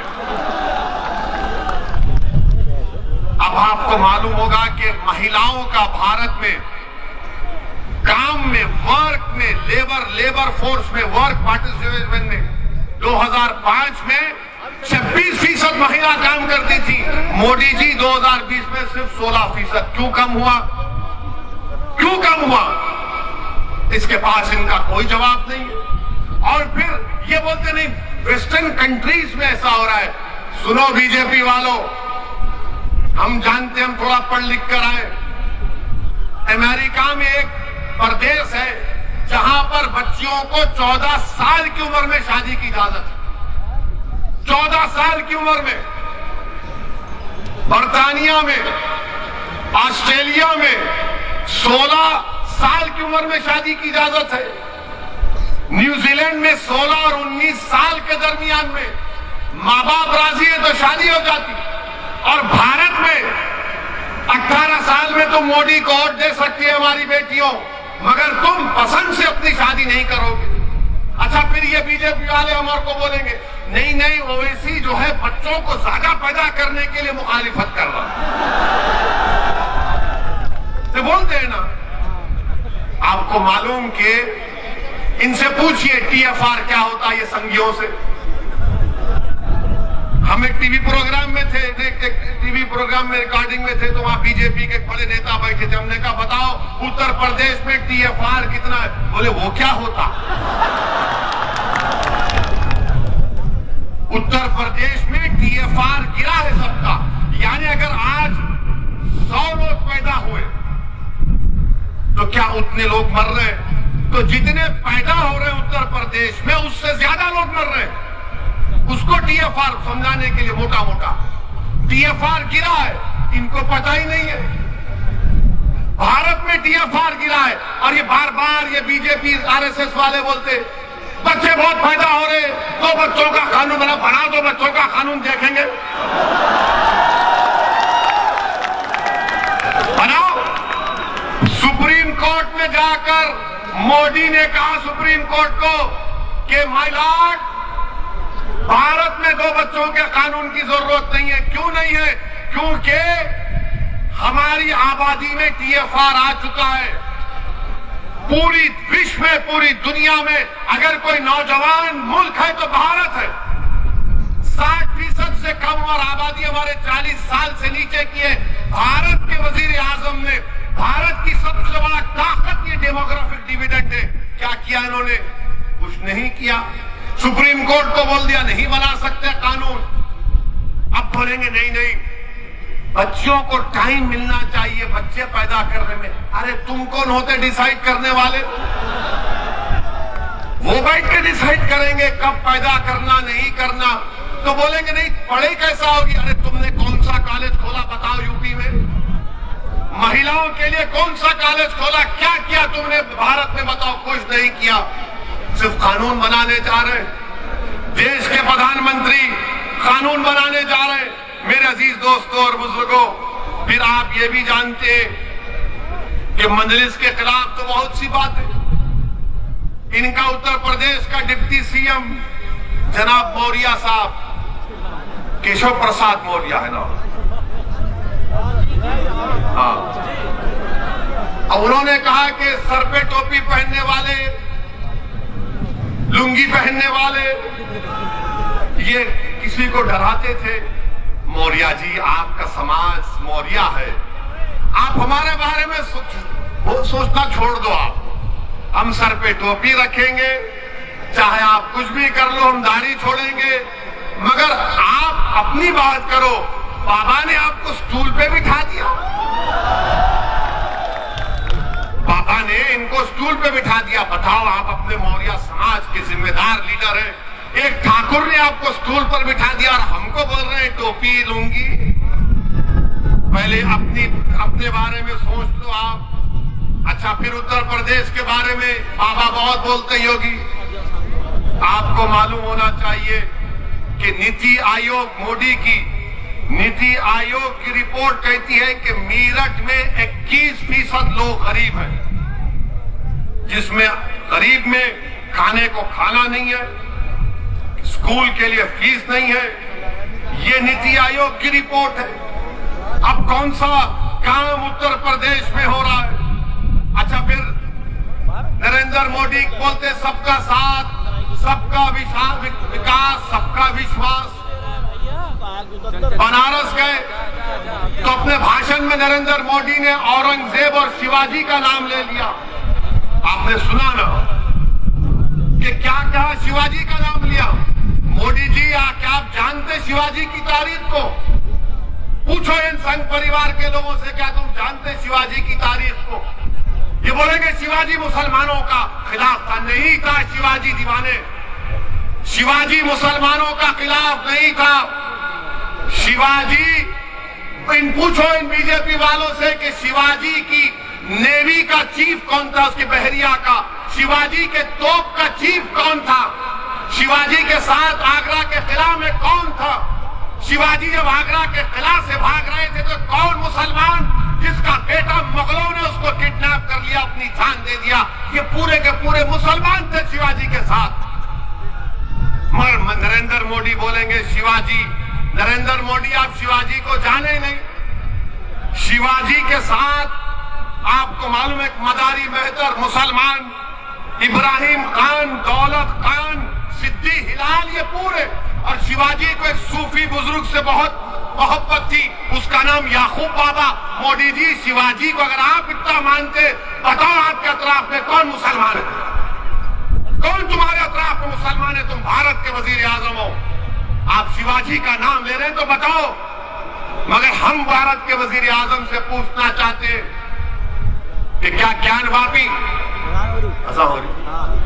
अब आपको मालूम होगा कि महिलाओं का भारत में काम में, वर्क में, लेबर फोर्स में, वर्क पार्टिसिपेशन में 2005 में 26% महिला काम करती थी। मोदी जी 2020 में सिर्फ 16%। क्यों कम हुआ? क्यों कम हुआ? इसके पास इनका कोई जवाब नहीं है। और फिर ये बोलते नहीं वेस्टर्न कंट्रीज में ऐसा हो रहा है। सुनो बीजेपी वालों, हम जानते, हम थोड़ा पढ़ लिख कर आए। अमेरिका में एक प्रदेश है जहां पर बच्चियों को 14 साल की उम्र में शादी की इजाजत है। 14 साल की उम्र में। बर्तानिया में, ऑस्ट्रेलिया में 16 साल की उम्र में शादी की इजाजत है। न्यूजीलैंड में 16 और 19 साल के दरमियान में माँ बाप राजी है तो शादी हो जाती। और भारत में 18 साल में तो मोदी को वोट दे सकती है हमारी बेटियों, मगर तुम पसंद से अपनी शादी नहीं करोगे। अच्छा, फिर ये बीजेपी वाले हमारे को बोलेंगे नहीं नहीं ओवैसी जो है बच्चों को ज्यादा पैदा करने के लिए मुखालिफत कर रहा तो बोलते हैं ना। आपको मालूम कि इनसे पूछिए टीएफआर क्या होता है, ये संघियों से। हम एक टीवी प्रोग्राम में थे, टीवी प्रोग्राम में रिकॉर्डिंग में थे, तो वहां बीजेपी के बड़े नेता बैठे थे। हमने कहा बताओ उत्तर प्रदेश में टीएफआर कितना है? बोले वो क्या होता? उत्तर प्रदेश में टीएफआर गिरा है सबका। यानी अगर आज 100 लोग पैदा हुए तो क्या उतने लोग मर रहे हैं? तो जितने पैदा हो रहे हैं उत्तर प्रदेश में उससे ज्यादा लोग मर रहे हैं। उसको टीएफआर समझाने के लिए मोटा मोटा टीएफआर गिरा है, इनको पता ही नहीं है। भारत में टीएफआर गिरा है और ये बार बार ये बीजेपी आरएसएस वाले बोलते बच्चे बहुत पैदा हो रहे, तो बच्चों का कानून बना दो, बच्चों का कानून देखेंगे। बनाओ। सुप्रीम कोर्ट में जाकर मोदी ने कहा सुप्रीम कोर्ट को कि माय लॉर्ड, भारत में 2 बच्चों के कानून की जरूरत नहीं है। क्यों नहीं है? क्योंकि हमारी आबादी में टीएफआर आ चुका है। पूरी विश्व में, पूरी दुनिया में अगर कोई नौजवान मुल्क है तो भारत है। 60% से कम और आबादी हमारे 40 साल से नीचे की है। भारत के वजीर आजम ने, भारत की सबसे बड़ा ताकत ये डेमोग्राफिक डिविडेंड है। क्या किया इन्होंने? कुछ नहीं किया। सुप्रीम कोर्ट को बोल दिया नहीं बना सकते कानून। अब बोलेंगे नहीं नहीं बच्चियों को टाइम मिलना चाहिए बच्चे पैदा करने में। अरे तुम कौन होते डिसाइड करने वाले? वो बैठ के डिसाइड करेंगे कब पैदा करना नहीं करना। तो बोलेंगे नहीं पढ़ाई कैसा होगी? अरे तुमने कौन सा कॉलेज खोला बताओ यूपी में? महिलाओं के लिए कौन सा कॉलेज खोला? क्या किया तुमने भारत में बताओ? कुछ नहीं किया। सिर्फ कानून बनाने जा रहे हैं। देश के प्रधानमंत्री कानून बनाने जा रहे हैं। मेरे अजीज दोस्तों और बुजुर्गों, फिर आप ये भी जानते हैं कि मजलिस के खिलाफ तो बहुत सी बात है। इनका उत्तर प्रदेश का डिप्टी सीएम जनाब मौर्य साहब, केशव प्रसाद मौर्य है ना? हाँ। और उन्होंने कहा कि सर पे टोपी पहनने वाले, लुंगी पहनने वाले ये किसी को डराते थे। मौर्य जी, आपका समाज मौर्य है, आप हमारे बारे में सोचना छोड़ दो। आप हम सर पे टोपी रखेंगे, चाहे आप कुछ भी कर लो, हम दाढ़ी छोड़ेंगे, मगर आप अपनी बात करो। बाबा ने आपको स्टूल पे बिठा दिया, बाबा ने इनको स्टूल पे बिठा दिया। बताओ, आप अपने मौर्य समाज के जिम्मेदार लीडर हैं, एक ठाकुर ने आपको स्टूल पर बिठा दिया और हमको बोल रहे हैं टोपी लूंगी। पहले अपने बारे में सोच लो आप। अच्छा, फिर उत्तर प्रदेश के बारे में बाबा बहुत बोलते योगी। आपको मालूम होना चाहिए कि नीति आयोग नीति आयोग की रिपोर्ट कहती है कि मेरठ में 21% लोग गरीब हैं, जिसमें गरीब में खाने को खाना नहीं है, स्कूल के लिए फीस नहीं है। ये नीति आयोग की रिपोर्ट है। अब कौन सा काम उत्तर प्रदेश में हो रहा है? अच्छा, फिर नरेंद्र मोदी बोलते सबका साथ, सबका विकास, सबका विश्वास। बनारस गए तो अपने भाषण में नरेंद्र मोदी ने औरंगजेब और शिवाजी का नाम ले लिया। आपने सुना ना कि क्या कहा? शिवाजी का नाम लिया। मोदी जी, क्या आप जानते शिवाजी की तारीख को? पूछो इन संघ परिवार के लोगों से, क्या तुम जानते शिवाजी की तारीख को? ये बोलेंगे शिवाजी मुसलमानों का खिलाफ था। नहीं था शिवाजी दीवाने, शिवाजी मुसलमानों का खिलाफ नहीं था। शिवाजी, पूछो इन बीजेपी वालों से कि शिवाजी की नेवी का चीफ कौन था, उसकी बहरिया का? शिवाजी के तोप का चीफ कौन था? शिवाजी के साथ आगरा के किला में कौन था? शिवाजी जब आगरा के किला से भाग रहे थे तो कौन मुसलमान जिसका बेटा मुगलों ने उसको किडनैप कर लिया, अपनी जान दे दिया, ये पूरे के पूरे मुसलमान थे शिवाजी के साथ। मगर नरेंद्र मोदी बोलेंगे शिवाजी। नरेंद्र मोदी, आप शिवाजी को जाने नहीं। शिवाजी के साथ आपको मालूम है मदारी मेहतर मुसलमान, इब्राहिम खान, दौलत खान, सिद्दी हिलाल, ये पूरे। और शिवाजी को एक सूफी बुजुर्ग से बहुत मोहब्बत थी, उसका नाम याकूब बाबा। मोदी जी, शिवाजी को अगर आप इतना मानते, बताओ आपके अतराफ में कौन मुसलमान है? कौन तुम्हारे अतराफ में मुसलमान है? तुम भारत के वजीर आजम हो, आप शिवाजी का नाम ले रहे हैं तो बताओ। मगर हम भारत के वजीर आजम से पूछना चाहते हैं कि क्या ज्ञान वापी ऐसा हो रही?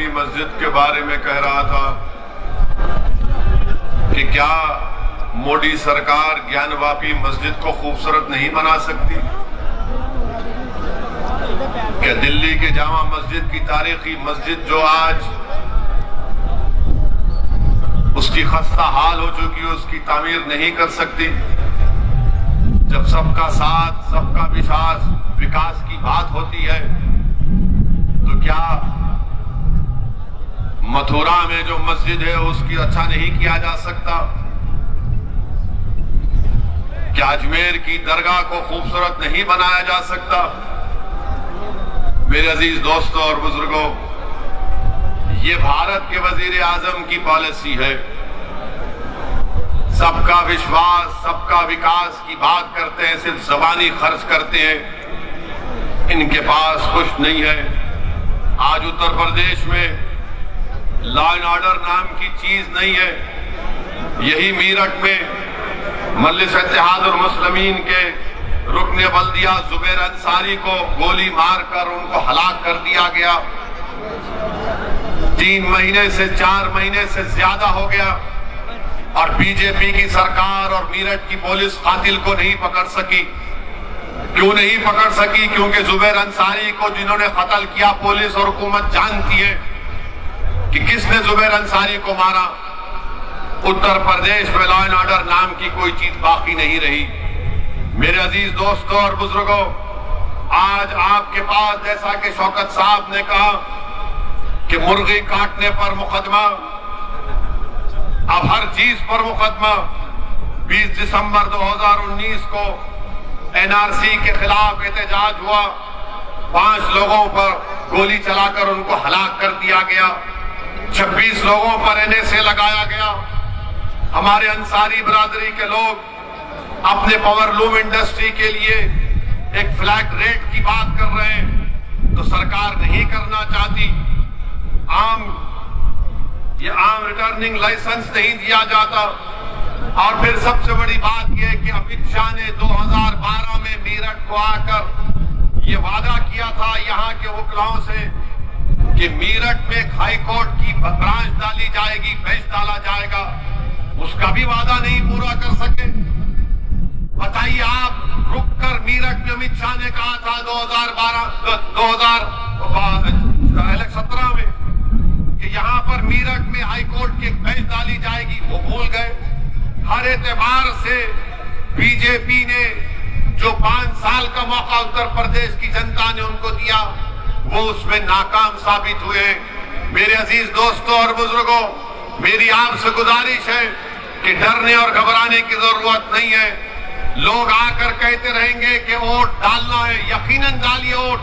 ज्ञानवापी मस्जिद के बारे में कह रहा था कि क्या मोदी सरकार ज्ञानवापी मस्जिद को खूबसूरत नहीं बना सकती? क्या दिल्ली के जामा मस्जिद की तारीखी मस्जिद जो आज उसकी खस्ता हाल हो चुकी है, उसकी तामीर नहीं कर सकती? जब सबका साथ, सबका विकास की बात होती है तो क्या मथुरा में जो मस्जिद है उसकी अच्छा नहीं किया जा सकता? क्या अजमेर की दरगाह को खूबसूरत नहीं बनाया जा सकता? मेरे अजीज दोस्तों और बुजुर्गों, ये भारत के वजीर आजम की पॉलिसी है। सबका विश्वास, सबका विकास की बात करते हैं, सिर्फ ज़बानी खर्च करते हैं, इनके पास कुछ नहीं है। आज उत्तर प्रदेश में लॉ एंड ऑर्डर नाम की चीज नहीं है। यही मीरठ में मजलिस इत्तेहादुल मुस्लिमीन के रुकने बल्दिया जुबैर अंसारी को गोली मारकर उनको हलाक कर दिया गया। 3 महीने से 4 महीने से ज्यादा हो गया और बीजेपी की सरकार और मीरठ की पुलिस कातिल को नहीं पकड़ सकी। क्यों नहीं पकड़ सकी? क्योंकि जुबैर अंसारी को जिन्होंने कत्ल किया, पुलिस और हुकूमत जानती है कि किसने जुबैर अंसारी को मारा। उत्तर प्रदेश में लॉ एंड ऑर्डर नाम की कोई चीज बाकी नहीं रही। मेरे अजीज दोस्तों और बुजुर्गों, आज आपके पास, जैसा कि शौकत साहब ने कहा कि मुर्गी काटने पर मुकदमा, अब हर चीज पर मुकदमा। 20 दिसंबर 2019 को एनआरसी के खिलाफ एहतजाज हुआ, 5 लोगों पर गोली चलाकर उनको हलाक कर दिया गया, 26 लोगों पर एनएसए लगाया गया। हमारे अंसारी बिरादरी के लोग अपने पावरलूम इंडस्ट्री के लिए एक फ्लैट रेट की बात कर रहे हैं, तो सरकार नहीं करना चाहती। आम रिटर्निंग लाइसेंस नहीं दिया जाता। और फिर सबसे बड़ी बात यह है कि अमित शाह ने 2012 में मीरठ को आकर ये वादा किया था यहाँ के वकीलों से कि मीरठ में हाई कोर्ट की ब्रांच डाली जाएगी, बेंच डाला जाएगा। उसका भी वादा नहीं पूरा कर सके। बताइए आप, रुककर मीरठ में अमित शाह ने कहा था 2017 में कि यहाँ पर मीरठ में हाई कोर्ट की बेंच डाली जाएगी, वो भूल गए। हर एतबार से बीजेपी ने जो 5 साल का मौका उत्तर प्रदेश की जनता ने उनको दिया, वो उसमें नाकाम साबित हुए। मेरे अजीज दोस्तों और बुजुर्गों, मेरी आपसे गुजारिश है कि डरने और घबराने की जरूरत नहीं है। लोग आकर कहते रहेंगे कि वोट डालना है, यकीनन डालिए वोट,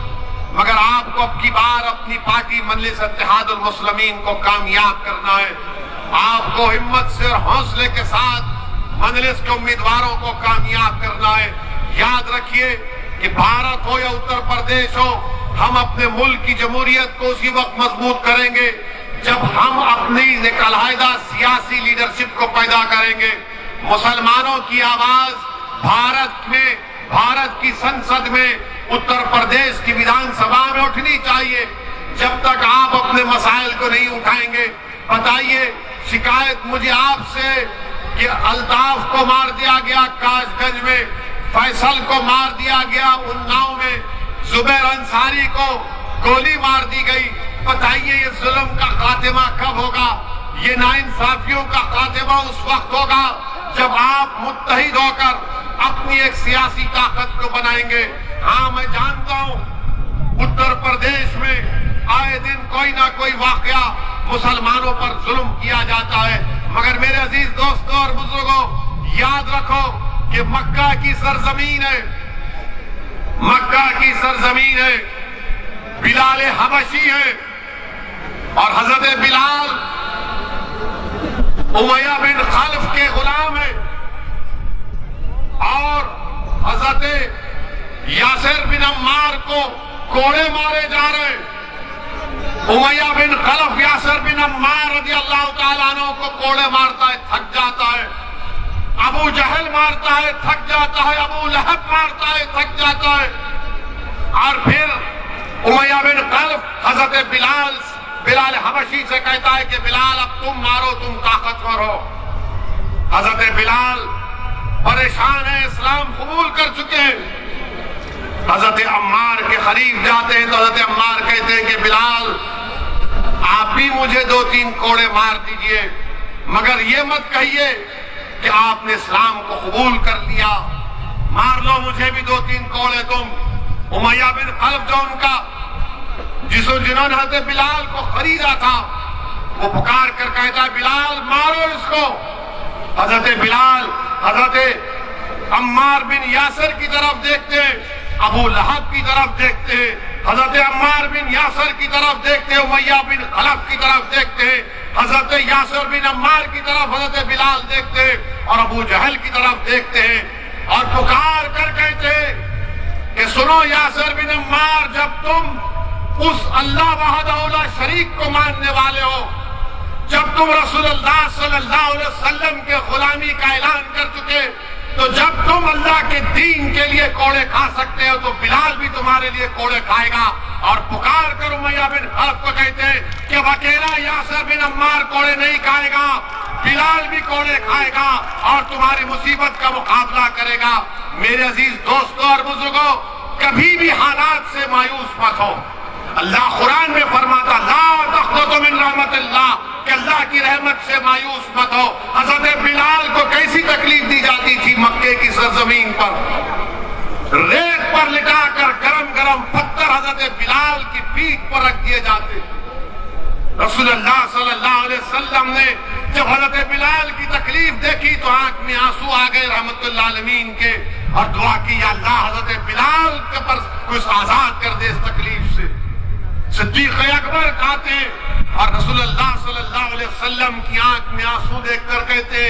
मगर आपको अब की बार अपनी पार्टी मजलिस इत्तेहादुल मुस्लिमीन को कामयाब करना है। आपको हिम्मत से और हौसले के साथ मजलिस के उम्मीदवारों को कामयाब करना है। याद रखिए कि भारत हो या उत्तर प्रदेश हो, हम अपने मुल्क की जमहूरियत को उसी वक्त मजबूत करेंगे जब हम अपनी एक अलहदा सियासी लीडरशिप को पैदा करेंगे। मुसलमानों की आवाज भारत की संसद में, उत्तर प्रदेश की विधानसभा में उठनी चाहिए। जब तक आप अपने मसाइल को नहीं उठाएंगे, बताइए, शिकायत मुझे आपसे कि अल्ताफ को मार दिया गया कासगंज में, फैसल को मार दिया गया उन्नाव में, जुबैर अंसारी को गोली मार दी गई। बताइए ये जुल्म का खात्मा कब होगा? ये नाइंसाफियों का खात्मा उस वक्त होगा जब आप मुत्तहिद होकर अपनी एक सियासी ताकत को बनाएंगे। हाँ, मैं जानता हूं उत्तर प्रदेश में आए दिन कोई ना कोई वाकया मुसलमानों पर जुल्म किया जाता है, मगर मेरे अजीज दोस्तों और बुजुर्गों, याद रखो कि मक्का की सरजमीन है, मक्का की सरजमीन है, बिलाल हबशी है और हजरत बिलाल उमैया बिन खल्फ के गुलाम है और हजरत यासिर बिन अम्मार को कोड़े मारे जा रहे हैं। उमैया बिन खल्फ यासिर बिन अम्मार रज़ियल्लाहु ताला अन्हु को कोड़े मारता है, थक जाता है। अबू जहल मारता है, थक जाता है। अबू लहब मारता है, थक जाता है। और फिर उमैया बिन खल्फ हजरत बिलाल बिलाल हबशी से कहता है कि बिलाल अब तुम मारो, तुम ताकतवर हो। हजरत बिलाल परेशान है, इस्लाम कबूल कर चुके हैं। हजरत अम्मार के करीब जाते हैं तो हजरत अम्मार कहते हैं कि बिलाल आप भी मुझे 2-3 कोड़े मार दीजिए, मगर ये मत कहिए कि आपने इस्लाम को कबूल कर लिया। मार लो मुझे भी 2-3 कोड़े तुम। उमैया बिन खल्फ जो उनका जिन्होंने हजरत बिलाल को खरीदा था, वो पुकार कर कहता है बिलाल मारो इसको। हजरत बिलाल हजरत अम्मार बिन यासर की तरफ देखते, अबू लहब की तरफ देखते, हजरत अम्मार बिन यासर की तरफ देखते, उमैया बिन खल्फ की तरफ देखते, हजरत यासर बिन अम्मार की तरफ हजरत बिलाल देखते और अबू जहल की तरफ देखते हैं और पुकार कर कहते कि सुनो यासर बिन अम्मार, जब तुम उस अल्लाह वहदहु शरीक को मानने वाले हो, जब तुम रसूलुल्लाह सल्लल्लाहु अलैहि वसल्लम के गुलामी का ऐलान कर चुके, तो जब तुम अल्लाह के दीन के लिए कोड़े खा सकते हो तो बिलाल भी तुम्हारे लिए कोड़े खाएगा। और पुकार कर उमैया बिन खल्फ को कहते हैं कि अकेला यासर बिन अम्मार कोड़े नहीं खाएगा, बिलाल भी कोड़े खाएगा और तुम्हारी मुसीबत का मुकाबला करेगा। मेरे अजीज दोस्तों और बुजुर्गों, कभी भी हालात से मायूस मत हो। अल्लाह कुरान में फरमाता ला तक़नतु मिन रहमतिल्लाह, कि अल्लाह की रहमत से मायूस मत हो। हजरत बिलाल को कैसी तकलीफ दी जाती थी मक्के की सरजमीन पर, रेत पर लिटाकर गरम गरम पत्थर हजरत बिलाल की पीठ पर रख दिए जाते। रसूलुल्लाह सल्लल्लाहु अलैहि वसल्लम ने जब हजरत बिलाल की तकलीफ देखी तो आंख में आंसू आ गए रहमतुल्लाह आलमीन के और दुआ की, या अल्लाह हजरत बिलाल के पर कुछ आजाद कर दे इस तकलीफ से। सिद्दीक़ अकबर कहते और रसूलुल्लाह सल्लल्लाहु अलैहि वसल्लम की आंख में आंसू देखकर कहते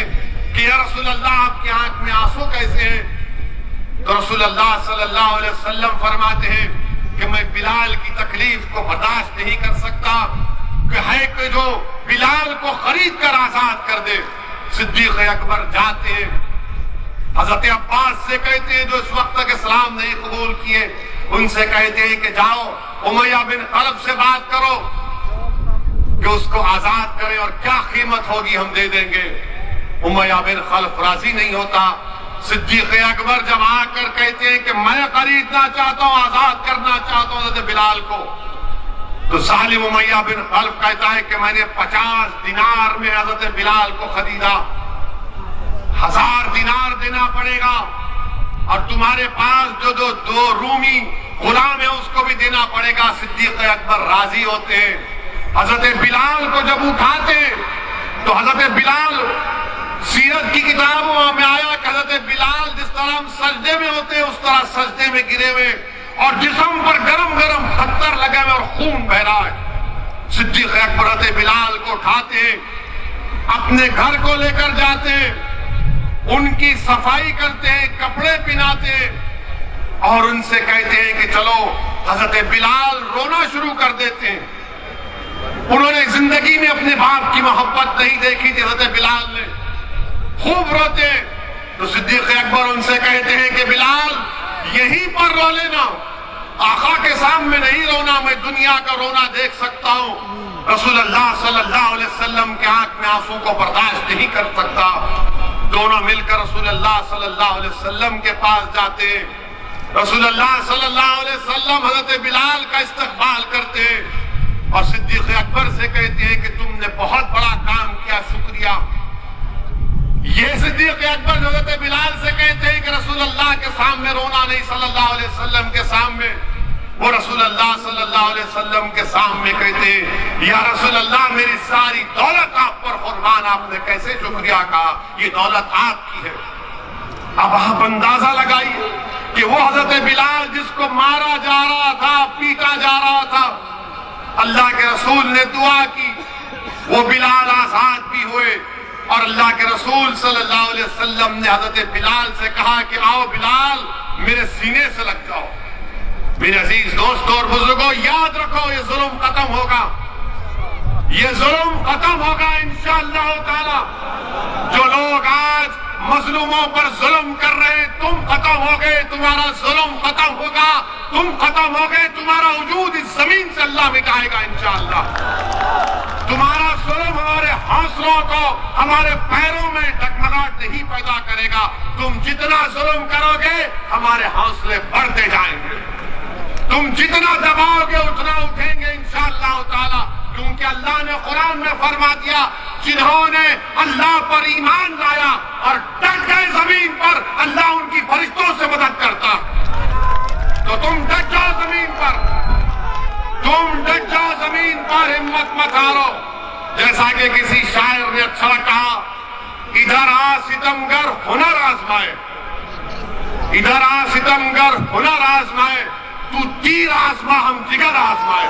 कि या रसूलुल्लाह आपकी आंख में आंसू कैसे हैं? तो रसूलुल्लाह सल्लल्लाहु अलैहि वसल्लम फरमाते हैं कि मैं बिलाल की तकलीफ को बर्दाश्त नहीं कर सकता, कि है कि जो बिलाल को खरीद कर आजाद कर दे। सिद्दीक़ अकबर जाते हैं, हजरत अब्बास से कहते हैं जो इस वक्त तक इस्लाम नहीं कबूल किए, उनसे कहते हैं कि जाओ उमैया बिन खल्फ से बात करो कि उसको आजाद करें और क्या कीमत होगी हम दे देंगे। उमैया बिन खल्फ राजी नहीं होता। सिद्दीक़ अकबर जब आकर कहते हैं कि मैं खरीदना चाहता हूं, आजाद करना चाहता हूं हज़रत बिलाल को, तो जालिम उमैया बिन खल्फ कहता है कि मैंने 50 दिनार में हज़रत बिलाल को खरीदा, 1000 दिनार देना पड़ेगा और तुम्हारे पास जो दो रूमी गुलाम है उसको भी देना पड़ेगा। सिद्दीक़ अकबर राजी होते हैं। हजरत बिलाल को जब उठाते तो हजरत बिलाल, सीरत की किताबों में आया कि हजरत बिलाल जिस तरह हम सजदे में होते हैं उस तरह सजदे में गिरे हुए और जिस्म पर गरम गरम पत्थर लगे हुए और खून बह रहा है। सिद्दीक़ अकबर हजरत बिलाल को उठाते, अपने घर को लेकर जाते, उनकी सफाई करते, कपड़े पहनाते और उनसे कहते हैं कि चलो। हजरत बिलाल रोना शुरू कर देते हैं। उन्होंने जिंदगी में अपने बाप की मोहब्बत नहीं देखी थी, हजरत बिलाल ने खूब रोते। तो सिद्दीक़ अकबर उनसे कहते हैं कि बिलाल यहीं पर रो लेना, आका के सामने नहीं रोना, मैं दुनिया का रोना देख सकता हूं। रसूलुल्लाह सल्लल्लाहु अलैहि वसल्लम के आंख में आंसू को बर्दाश्त नहीं कर सकता। दोनों मिलकर रसूलुल्लाह सल्लल्लाहु अलैहि वसल्लम के पास जाते। रसूलुल्लाह सल्लल्लाहु अलैहि वसल्लम हजरत बिलाल का इस्तकबाल करते और सिद्दीक़ अकबर से कहते हैं कि तुमने बहुत बड़ा काम किया, शुक्रिया। ये सिद्दीक़ अकबर हजरत बिलाल से कहते हैं कि रसूलुल्लाह के सामने रोना नहीं, सल्लल्लाहु अलैहि वसल्लम के सामने। वो रसूलुल्लाह सल्लल्लाहु अलैहि वसल्लम के सामने कहते या रसूलुल्लाह मेरी सारी दौलत आप पर कुर्बान, आपने कैसे शुक्रिया कहा, ये दौलत आपकी है। अब आप अंदाजा लगाइए कि वो हजरत बिलाल जिसको मारा जा रहा था, पीटा जा रहा था, अल्लाह के रसूल ने दुआ की, वो बिलाल आजाद भी हुए और अल्लाह के रसूल सल्लल्लाहु अलैहि वसल्लम ने हजरत बिलाल से कहा कि आओ बिलाल मेरे सीने से लग जाओ। मेरे अजीज दोस्तों और बुजुर्गों, याद रखो ये जुल्म खत्म होगा, ये जुल्म खत्म होगा इंशाअल्लाह ताला। जो लोग आज मजलूमों पर जुल्म कर रहे हैं, तुम खत्म हो गए, तुम्हारा जुल्म खत्म होगा। तुम खत्म हो गए, तुम्हारा वजूद इस जमीन से अल्लाह मिटाएगा इंशाअल्लाह। तुम्हारा जुल्म हमारे हौसलों को, हमारे पैरों में डगमगाहट नहीं पैदा करेगा। तुम जितना जुल्म करोगे हमारे हौसले बढ़ते जाएंगे, तुम जितना दबाओगे उतना उठेंगे इंशाअल्लाह ताला। क्योंकि अल्लाह ने कुरान में फरमा दिया, जिन्होंने अल्लाह पर ईमान लाया और डट गए जमीन पर, अल्लाह उनकी फरिश्तों से मदद करता। तो तुम डट जाओ जमीन पर, तुम डट जाओ जमीन पर, हिम्मत मत हारो। जैसा कि किसी शायर ने अच्छा कहा, इधर आ सितमगर हुनर आजमाए, इधर आ सितमगर हुनर आजमाए, तू तीर आजमा हम जिगर आजमाए।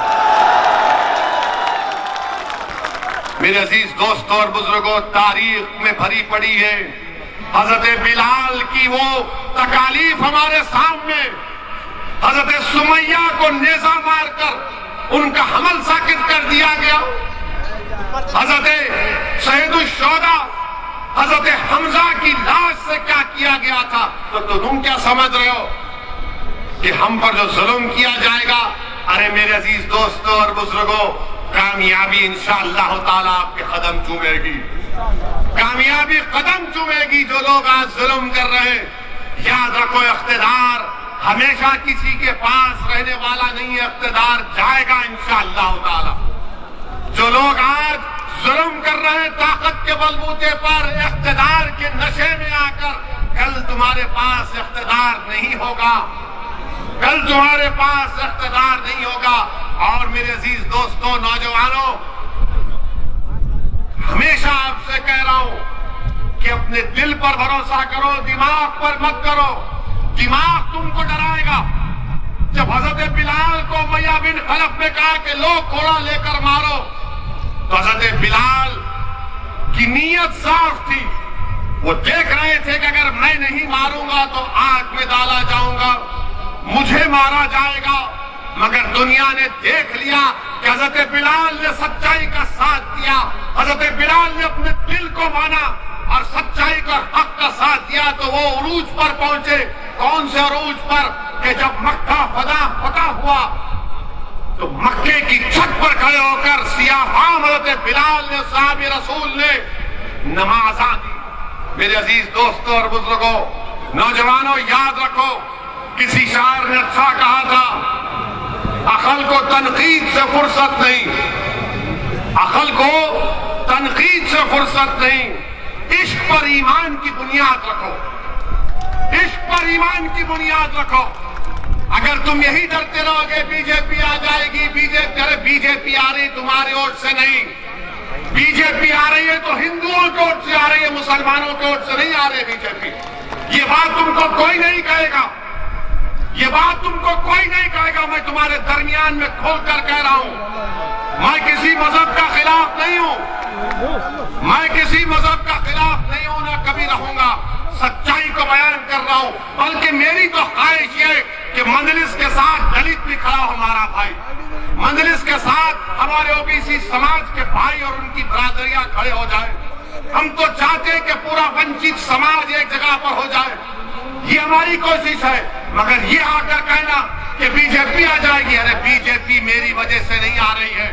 मेरे अजीज दोस्तों और बुजुर्गों, तारीख में भरी पड़ी है हजरत बिलाल की वो तकालीफ हमारे सामने। हजरत सुमैया को नेजा मारकर उनका हमल साकित कर दिया गया। हजरत शहीदुश्शोहदा हजरत हमजा की लाश से क्या किया गया था। तो तुम क्या समझ रहे हो कि हम पर जो जुल्म किया जाएगा? अरे मेरे अजीज दोस्तों और बुजुर्गों, कामयाबी इंशाअल्लाह ताला आपके कदम चूमेगी, कामयाबी कदम चूमेगी। जो लोग आज जुल्म कर रहे हैं, याद रखो, इख्तिदार हमेशा किसी के पास रहने वाला नहीं है, इख्तिदार जाएगा इंशाअल्लाह ताला। जो लोग आज जुल्म कर रहे हैं ताकत के बलबूते पर, इख्तिदार के नशे में आकर, कल तुम्हारे पास इख्तिदार नहीं होगा, कल तुम्हारे पास इख्तिदार नहीं होगा। और मेरे अजीज दोस्तों, नौजवानों, हमेशा आपसे कह रहा हूं कि अपने दिल पर भरोसा करो, दिमाग पर मत करो। दिमाग तुमको डराएगा। जब हजरत बिलाल को उमैया बिन खलफ ने कहा कि लो घोड़ा लेकर मारो, तो हजरत बिलाल की नीयत साफ थी। वो देख रहे थे कि अगर मैं नहीं मारूंगा तो आग में डाला जाऊंगा, मुझे मारा जाएगा। मगर दुनिया ने देख लिया कि हजरत बिलाल ने सच्चाई का साथ दिया, हजरत बिलाल ने अपने दिल को माना और सच्चाई का हक का साथ दिया। तो वो उरूज पर पहुंचे। कौन से उरूज पर? कि जब मक्का फतह हुआ तो मक्के की छत पर खड़े होकर सियाफाम हजरत बिलाल ने, साहब रसूल ने नमाज दी। मेरे अजीज दोस्तों और बुजुर्गों, नौजवानों, याद रखो, किसी शायर ने अच्छा कहा था, अकल को तनकीद से फुर्सत नहीं, अकल को तनकीद से फुर्सत नहीं। इश्क पर ईमान की बुनियाद रखो, इश्क पर ईमान की बुनियाद रखो। अगर तुम यही डरते रहोगे बीजेपी आ जाएगी, बीजेपी आ रही तुम्हारी ओर से नहीं, बीजेपी आ रही है तो हिंदुओं की ओर से आ रही है, मुसलमानों की ओर से नहीं आ रही बीजेपी। ये बात तुमको कोई नहीं कहेगा, ये बात तुमको कोई नहीं कहेगा। मैं तुम्हारे दरमियान में खोलकर कह रहा हूं, मैं किसी मजहब का खिलाफ नहीं हूं, मैं किसी मजहब का खिलाफ नहीं हूं, ना कभी रहूंगा। सच्चाई को बयान कर रहा हूं। बल्कि मेरी तो ख्वाहिश है कि मंजलिस के साथ दलित भी खड़ा हो, हमारा भाई, मंजलिस के साथ हमारे ओबीसी समाज के भाई और उनकी बरादरियां खड़े हो जाए। हम तो चाहते हैं कि पूरा वंचित समाज एक जगह पर हो जाए, ये हमारी कोशिश है। मगर ये आकर कहना कि बीजेपी आ जाएगी, अरे बीजेपी मेरी वजह से नहीं आ रही है,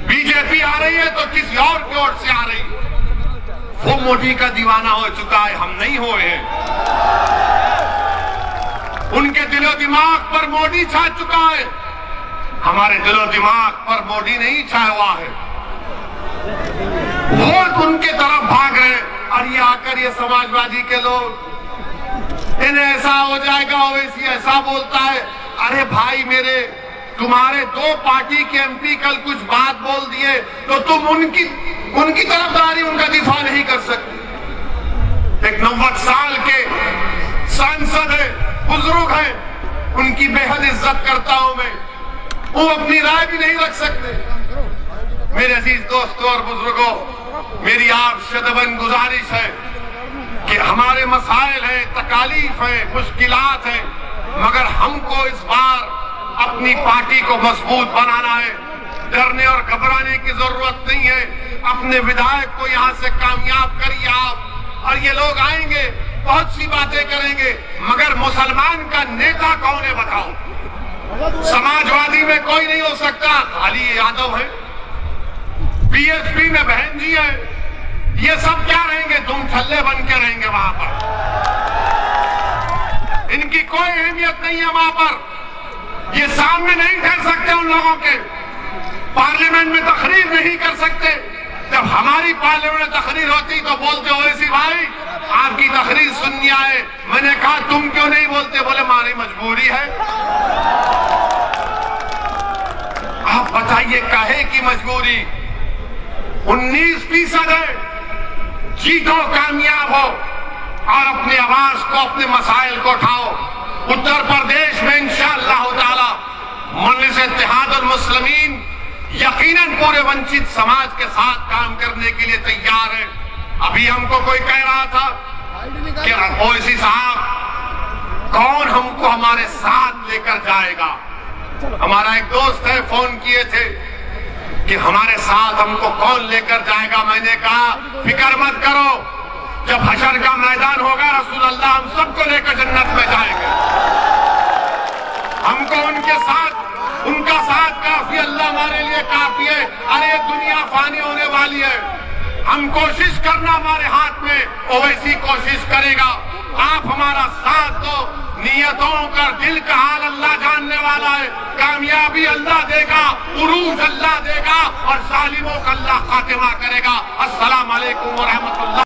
बीजेपी आ रही है तो किसी और की ओर से आ रही है। वो मोदी का दीवाना हो चुका है, हम नहीं हुए हैं। उनके दिलो दिमाग पर मोदी छा चुका है, हमारे दिलो दिमाग पर मोदी नहीं छाया हुआ है। वोट उनके तरफ भाग रहे और ये आकर ये समाजवादी के लोग, इन्हें ऐसा हो जाएगा, ओवैसी ऐसा बोलता है। अरे भाई मेरे, तुम्हारे दो पार्टी के एमपी कल कुछ बात बोल दिए तो तुम उनकी तरफदारी, उनका दिफा नहीं कर सकते। एक 90 साल के सांसद है, बुजुर्ग है, उनकी बेहद इज्जत करता हूं मैं, वो अपनी राय भी नहीं रख सकते। मेरे अजीज दोस्तों और बुजुर्गों, मेरी आपसे दबन गुजारिश है कि हमारे मसाइल हैं, तकालीफ है, मुश्किलात है, मगर हमको इस बार अपनी पार्टी को मजबूत बनाना है। डरने और घबराने की जरूरत नहीं है। अपने विधायक को यहां से कामयाब करिए आप, और ये लोग आएंगे बहुत सी बातें करेंगे, मगर मुसलमान का नेता कौन है बताओ? समाजवादी में कोई नहीं हो सकता, खाली यादव है। बीएसपी में बहन जी है। ये सब क्या रहेंगे? तुम छल्ले बन के रहेंगे वहां पर। इनकी कोई अहमियत नहीं है वहां पर। ये सामने नहीं ठहर सकते उन लोगों के, पार्लियामेंट में तकरीर नहीं कर सकते। जब हमारी पार्लियामेंट में तकरीर होती तो बोलते ओवैसी भाई आपकी तकरीर सुननी आए। मैंने कहा तुम क्यों नहीं बोलते? बोले हमारी मजबूरी है। आप बताइए काहे की मजबूरी? 19% है, जीतो, कामयाब हो और अपनी आवाज को, अपने मसाइल को उठाओ। उत्तर प्रदेश में इंशाअल्लाह ताला मजलिस इत्तेहादुल मुस्लिमीन यकीनन पूरे वंचित समाज के साथ काम करने के लिए तैयार है। अभी हमको कोई कह रहा था कि ओवैसी साहब कौन हमको हमारे साथ लेकर जाएगा? हमारा एक दोस्त है, फोन किए थे कि हमारे साथ हमको कौन लेकर जाएगा? मैंने कहा फिक्र मत करो, जब हशर का मैदान होगा रसूल अल्लाह हम सबको लेकर जन्नत में जाएंगे। हमको उनका साथ काफी, अल्लाह हमारे लिए काफी है। अरे दुनिया फानी होने वाली है, हम कोशिश करना हमारे हाथ में, ओवैसी कोशिश करेगा। आप हमारा साथ दो, नियतों का, दिल का हाल अल्लाह जानने वाला है। कामयाबी अल्लाह देगा, उरूज अल्लाह देगा और जालिमों का अल्लाह खातिमा करेगा। अस्सलाम वालेकुम व रहमतुल्लाह।